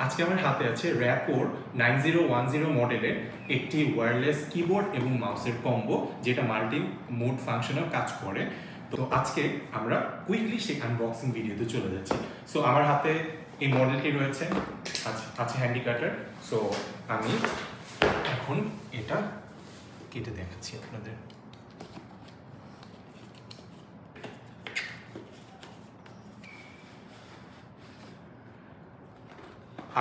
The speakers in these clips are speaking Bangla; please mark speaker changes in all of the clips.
Speaker 1: আজকে আমার হাতে আছে র্যাপোর 9010 মডেলের একটি ওয়্যারলেস কিবোর্ড এবং মাউসের কম্বো, যেটা মাল্টি মোড ফাংশনেও কাজ করে। তো আজকে আমরা কুইকলি সেই আনবক্সিং ভিডিওতে চলে যাচ্ছি। সো আমার হাতে এই মডেলটি রয়েছে, আছে হ্যান্ডি কাটার। সো আমি এখন এটা কেটে দেখাচ্ছি আপনাদের।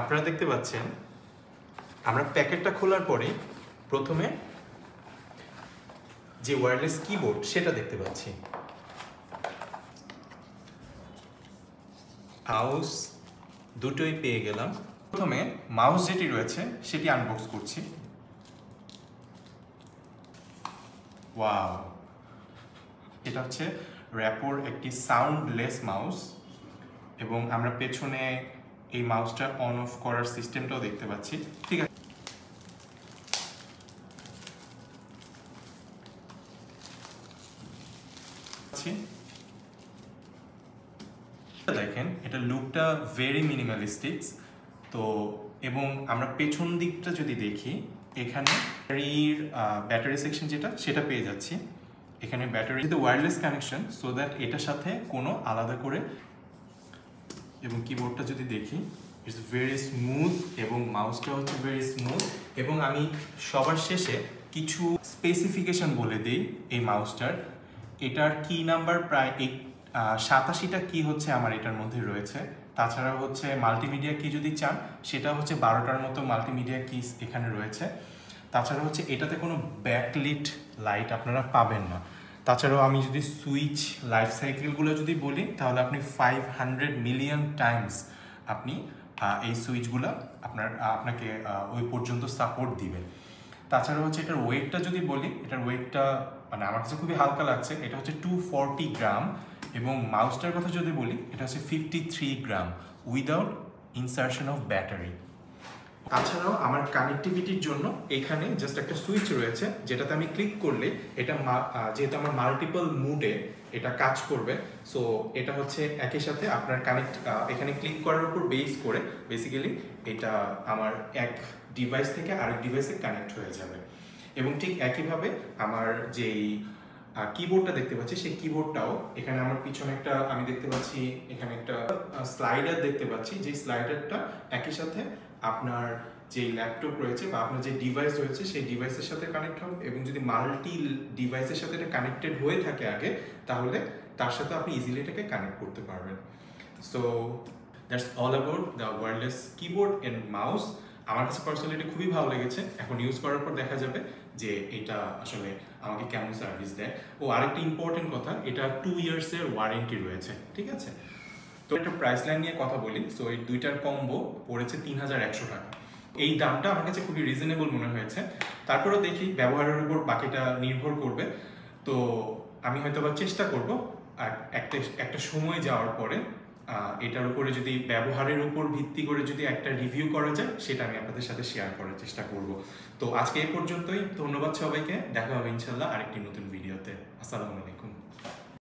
Speaker 1: আপনারা দেখতে পাচ্ছেন আমরা প্যাকেটটা খোলার পরে প্রথমে যে ওয়্যারলেস কিবোর্ড সেটা দেখতে পাচ্ছি। মাউস দুটোই পেয়ে গেলাম। প্রথমে মাউস যেটি রয়েছে সেটি আনবক্স করছি। ওয়াও, এটা হচ্ছে র্যাপোর একটি সাউন্ডলেস মাউস এবং আমরা পেছনে এই মাউসটা অন অফ করার সিস্টেমটাও দেখতে পাচ্ছি। ঠিক আছে, দেখেন এটা লুকটা ভেরি মিনিমালিস্টিক। তো এবং আমরা পেছন দিকটা যদি দেখি, এখানে ব্যাটারি সেকশন সেটা পেয়ে যাচ্ছি। এখানে battery wireless connection, so that এটার সাথে কোনো আলাদা করে, এবং কিবোর্ডটা যদি দেখি ইটস ভেরি স্মুথ এবং মাউসটা হচ্ছে ভেরি স্মুথ। এবং আমি সবার শেষে কিছু স্পেসিফিকেশন বলে দিই এই মাউসটার। এটার কি নাম্বার প্রায় 87টা কি হচ্ছে আমার এটার মধ্যে রয়েছে। তাছাড়া হচ্ছে মাল্টিমিডিয়া কি যদি চান সেটা হচ্ছে 12টার মতো মাল্টিমিডিয়া কিস এখানে রয়েছে। তাছাড়া হচ্ছে এটাতে কোনো ব্যাকলিট লাইট আপনারা পাবেন না। তাছাড়াও আমি যদি সুইচ লাইফ সাইকেলগুলো যদি বলি, তাহলে আপনি 500 মিলিয়ন টাইমস আপনি এই সুইচগুলো আপনাকে ওই পর্যন্ত সাপোর্ট দিবে। তাছাড়া হচ্ছে এটার ওয়েটটা যদি বলি, এটার ওয়েটটা মানে আমার কাছে খুবই হালকা লাগছে। এটা হচ্ছে 240 গ্রাম। এবং মাউসটার কথা যদি বলি, এটা হচ্ছে 53 গ্রাম উইদাউট ইনসারশন অফ ব্যাটারি। তাছাড়াও আমার কানেক্টিভিটির জন্য এখানে জাস্ট একটা সুইচ রয়েছে, যেটাতে আমি ক্লিক করলে এটা যেহেতু আমার মাল্টিপল মুডে এটা কাজ করবে। সো এটা হচ্ছে একই সাথে আপনার এখানে ক্লিক করার উপর বেস করে বেসিক্যালি এটা আমার এক ডিভাইস থেকে আরেক ডিভাইসে কানেক্ট হয়ে যাবে। এবং ঠিক একইভাবে আমার যেই কিবোর্ডটা দেখতে পাচ্ছি, সেই কিবোর্ডটাও এখানে আমার পিছনে আমি দেখতে পাচ্ছি এখানে একটা স্লাইডার দেখতে পাচ্ছি, যে স্লাইডারটা একই সাথে আপনার যে ল্যাপটপ রয়েছে বা আপনার যে ডিভাইস রয়েছে সেই ডিভাইসের সাথে কানেক্ট হবে। এবং যদি মাল্টি ডিভাইসের সাথে এটা কানেক্টেড হয়ে থাকে আগে, তাহলে তার সাথে আপনি ইজিলি এটাকে কানেক্ট করতে পারবেন। So that's all about the wireless keyboard and mouse. আমার কাছে পার্সোনালি এটা খুবই ভালো লেগেছে। এখন ইউজ করার পর দেখা যাবে যে এটা আসলে আমাকে কেমন সার্ভিস দেয়। ও আরেকটি ইম্পর্টেন্ট কথা, এটা 2 ইয়ার্সের ওয়ারেন্টি রয়েছে। ঠিক আছে, তো একটা প্রাইস লাইন নিয়ে কথা বলি। সো এই দুইটার কম্বো পড়েছে 3100 টাকা। এই দামটা আমার কাছে খুবই রিজনেবল মনে হয়েছে। তারপরেও দেখি ব্যবহারের উপর বাকিটা নির্ভর করবে। তো আমি হয়তো বা চেষ্টা করব একটা সময় যাওয়ার পরে এটার উপরে যদি ব্যবহারের উপর ভিত্তি করে যদি একটা রিভিউ করা যায়, সেটা আমি আপনাদের সাথে শেয়ার করার চেষ্টা করব। তো আজকে এই পর্যন্তই। ধন্যবাদ সবাইকে। দেখা হবে ইনশাল্লাহ আরেকটি নতুন ভিডিওতে। আসসালামু আলাইকুম।